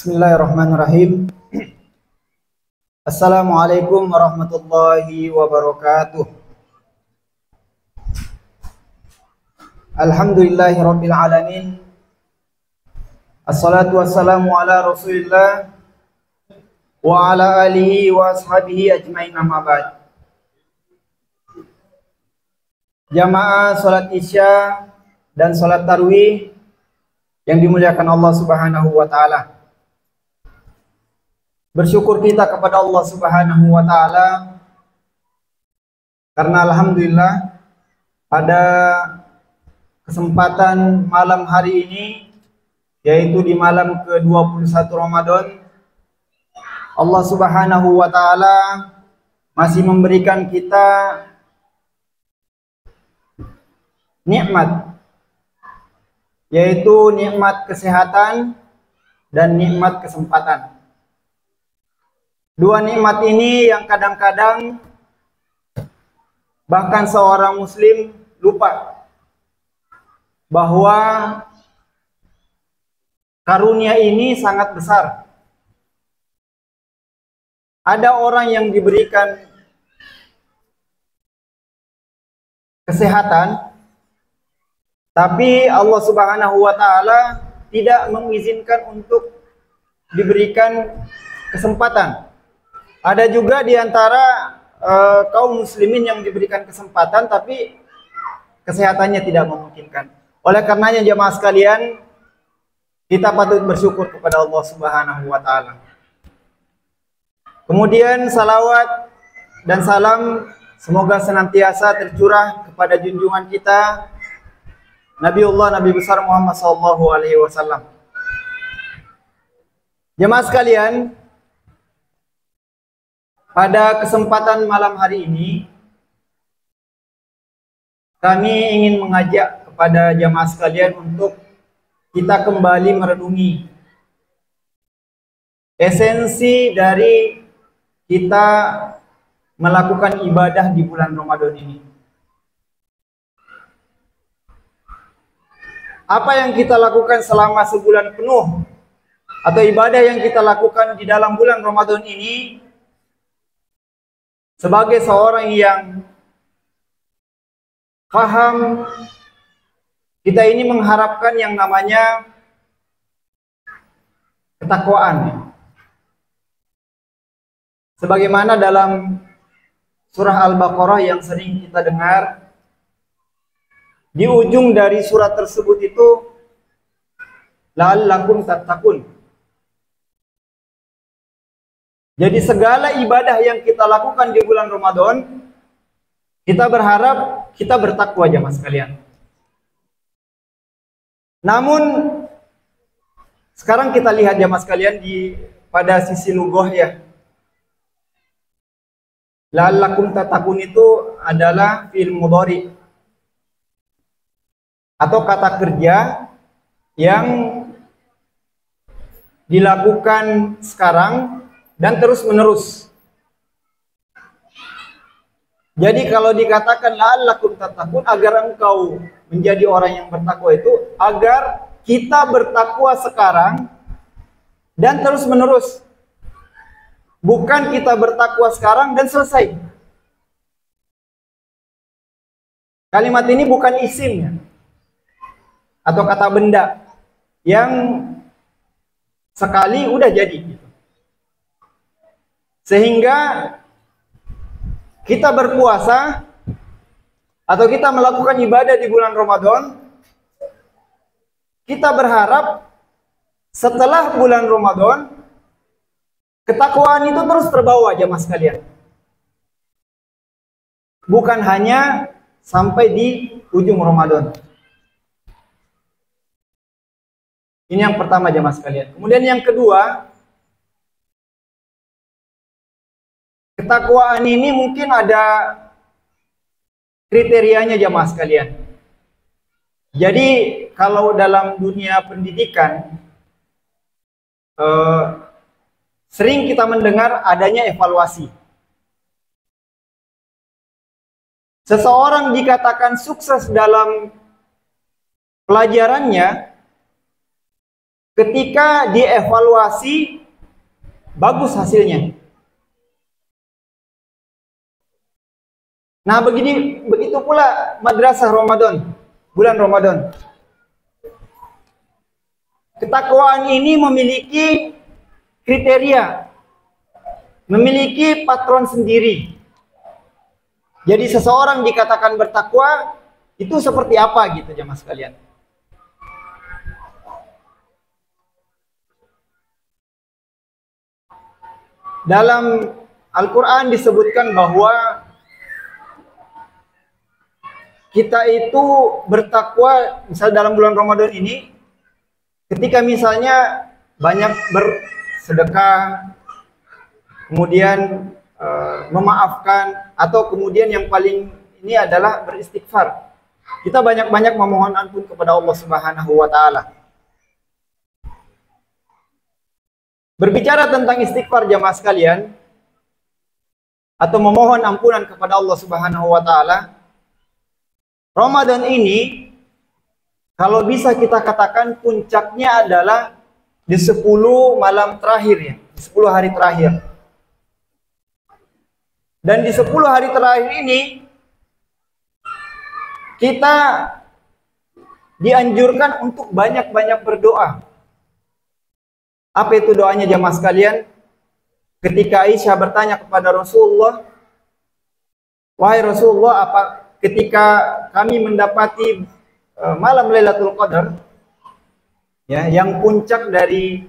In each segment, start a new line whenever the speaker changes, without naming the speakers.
Bismillahirrahmanirrahim. Assalamualaikum warahmatullahi wabarakatuh. Alhamdulillahirabbil alamin. Assalatu wassalamu ala Rasulillah wa ala alihi wa ashabihi ajmain, amma ba'd. Jamaah salat Isya dan salat tarawih yang dimuliakan Allah Subhanahu wa taala. Bersyukur kita kepada Allah Subhanahu wa taala karena alhamdulillah pada kesempatan malam hari ini, yaitu di malam ke-21 Ramadan, Allah Subhanahu wa taala masih memberikan kita nikmat, yaitu nikmat kesehatan dan nikmat kesempatan. Dua nikmat ini yang kadang-kadang bahkan seorang muslim lupa bahwa karunia ini sangat besar. Ada orang yang diberikan kesehatan, tapi Allah Subhanahu wa taala tidak mengizinkan untuk diberikan kesempatan. Ada juga di antara kaum muslimin yang diberikan kesempatan tapi kesehatannya tidak memungkinkan. Oleh karenanya jemaah sekalian, kita patut bersyukur kepada Allah Subhanahu wa taala. Kemudian salawat dan salam semoga senantiasa tercurah kepada junjungan kita Nabiullah Nabi besar Muhammad sallallahu alaihi wasallam. Jemaah sekalian, pada kesempatan malam hari ini kami ingin mengajak kepada jamaah sekalian untuk kita kembali merenungi esensi dari kita melakukan ibadah di bulan Ramadan ini. Apa yang kita lakukan selama sebulan penuh atau ibadah yang kita lakukan di dalam bulan Ramadan ini, sebagai seorang yang paham, kita ini mengharapkan yang namanya ketakwaan. Sebagaimana dalam surah Al-Baqarah yang sering kita dengar, di ujung dari surat tersebut itu la'allakum tattaqun. Jadi segala ibadah yang kita lakukan di bulan Ramadan, kita berharap kita bertakwa jemaah sekalian. Namun sekarang kita lihat jemaah sekalian pada sisi lughah ya. La'allakum tattaqun itu adalah fi'il mudhari atau kata kerja yang dilakukan sekarang dan terus menerus. Jadi kalau dikatakan la'allakum tattaqun, agar engkau menjadi orang yang bertakwa, itu agar kita bertakwa sekarang dan terus menerus. Bukan kita bertakwa sekarang dan selesai. Kalimat ini bukan isim atau kata benda yang sekali udah jadi. Sehingga kita berpuasa atau kita melakukan ibadah di bulan Ramadan, kita berharap setelah bulan Ramadan ketakwaan itu terus terbawa jemaah sekalian. Bukan hanya sampai di ujung Ramadan. Ini yang pertama jemaah sekalian. Kemudian yang kedua, ketakwaan ini mungkin ada kriterianya jamaah sekalian. Jadi kalau dalam dunia pendidikan sering kita mendengar adanya evaluasi. Seseorang dikatakan sukses dalam pelajarannya ketika dievaluasi bagus hasilnya. Nah, begitu pula madrasah Ramadan, bulan Ramadan. Ketakwaan ini memiliki kriteria, memiliki patron sendiri. Jadi seseorang dikatakan bertakwa itu seperti apa gitu jemaah sekalian. Dalam Al-Quran disebutkan bahwa kita itu bertakwa, misalnya dalam bulan Ramadan ini, ketika misalnya banyak bersedekah, kemudian memaafkan, atau kemudian yang paling ini adalah beristighfar. Kita banyak-banyak memohon ampun kepada Allah Subhanahu wa taala. Berbicara tentang istighfar jamaah sekalian, atau memohon ampunan kepada Allah Subhanahu wa taala, Ramadan ini kalau bisa kita katakan puncaknya adalah di 10 malam terakhir ya, di 10 hari terakhir. Dan di 10 hari terakhir ini kita dianjurkan untuk banyak-banyak berdoa. Apa itu doanya jamaah sekalian? Ketika Aisyah bertanya kepada Rasulullah, "Wahai Rasulullah, apa ketika kami mendapati malam Lailatul Qadar, ya, yang puncak dari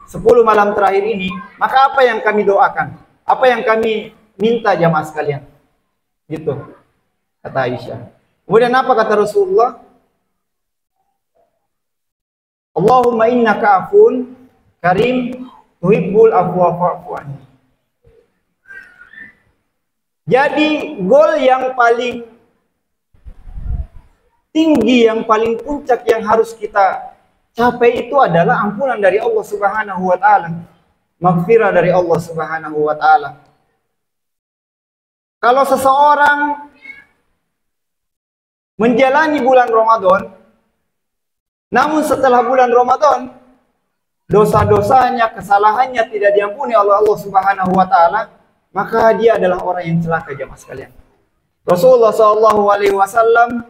10 malam terakhir ini, maka apa yang kami doakan? Apa yang kami minta jamaah sekalian?" Gitu kata Aisyah. Kemudian apa kata Rasulullah? "Allahumma innaka afun karim tuhibbul afwa fa'fu anni." Jadi gol yang paling tinggi, yang paling puncak yang harus kita capai itu adalah ampunan dari Allah Subhanahu wa taala, maghfirah dari Allah Subhanahu wa taala. Kalau seseorang menjalani bulan Ramadan, namun setelah bulan Ramadan dosa-dosanya, kesalahannya tidak diampuni oleh Allah Subhanahu wa taala, maka dia adalah orang yang celaka jemaah sekalian. Rasulullah SAW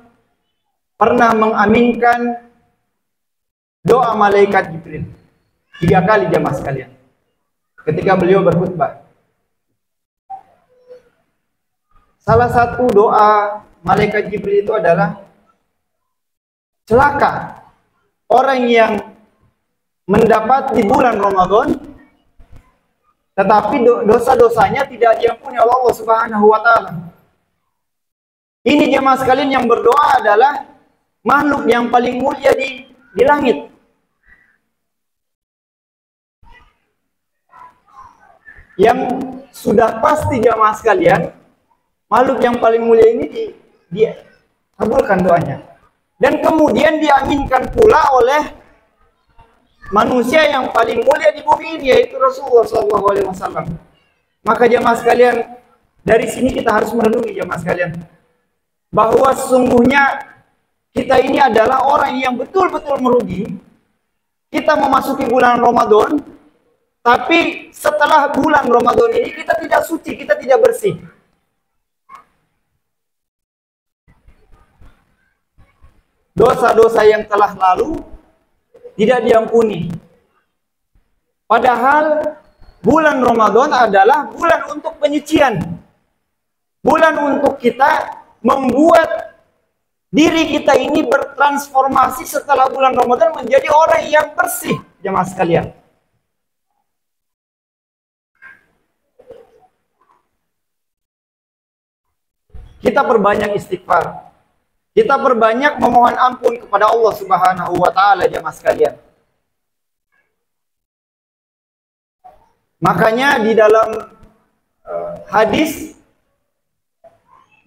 pernah mengaminkan doa malaikat Jibril 3 kali jemaah sekalian ketika beliau berkhutbah. Salah satu doa malaikat Jibril itu adalah, celaka orang yang mendapat di bulan Ramadan tetapi dosa-dosanya tidak diampuni oleh Allah Subhanahu wa taala. Ini jemaah sekalian, yang berdoa adalah makhluk yang paling mulia di langit. Yang sudah pasti jemaah sekalian, makhluk yang paling mulia ini dikabulkan doanya. Dan kemudian diaminkan pula oleh manusia yang paling mulia di bumi ini, yaitu Rasulullah SAW. Maka jemaah sekalian, dari sini kita harus merenungi jemaah sekalian, bahwa sesungguhnya kita ini adalah orang yang betul-betul merugi. Kita memasuki bulan Ramadan, tapi setelah bulan Ramadan ini kita tidak suci, kita tidak bersih. Dosa-dosa yang telah lalu tidak diampuni. Padahal bulan Ramadan adalah bulan untuk penyucian. Bulan untuk kita membuat diri kita ini bertransformasi setelah bulan Ramadan menjadi orang yang bersih, jemaah sekalian. Kita perbanyak istighfar. Kita perbanyak memohon ampun kepada Allah Subhanahu wa taala jemaah sekalian. Makanya di dalam hadis,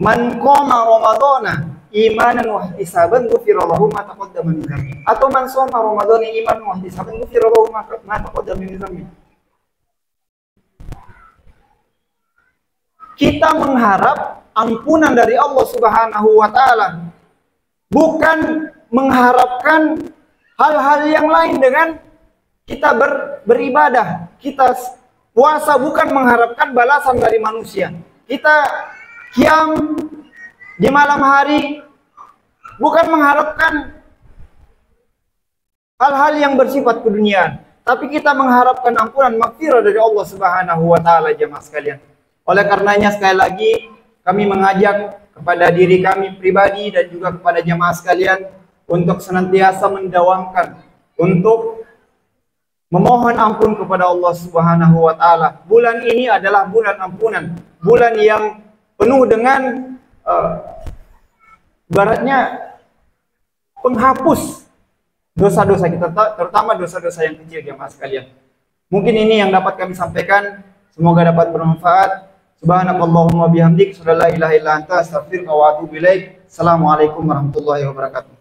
man qama ramadhana imanan wa ihtisaban ghufira lahu ma taqaddama min dhanbi, atau man shoma ramadhana imanan wa ihtisaban ghufira lahu ma taqaddama min dhanbi. Kita mengharap ampunan dari Allah Subhanahu wa taala, bukan mengharapkan hal-hal yang lain dengan kita beribadah, kita puasa bukan mengharapkan balasan dari manusia. Kita qiyam di malam hari bukan mengharapkan hal-hal yang bersifat keduniaan, tapi kita mengharapkan ampunan maghfirah dari Allah Subhanahu wa taala, jemaah sekalian. Oleh karenanya sekali lagi kami mengajak kepada diri kami pribadi dan juga kepada jemaah sekalian untuk senantiasa mendawamkan untuk memohon ampun kepada Allah Subhanahu wa taala. Bulan ini adalah bulan ampunan, bulan yang penuh dengan baratnya penghapus dosa-dosa kita, terutama dosa-dosa yang kecil, jemaah sekalian. Mungkin ini yang dapat kami sampaikan, semoga dapat bermanfaat. Subhanakallahumma bihamdik, asyhadu an la ilaha illa anta, astaghfiruka wa atubu ilaik. Assalamualaikum warahmatullahi wabarakatuh.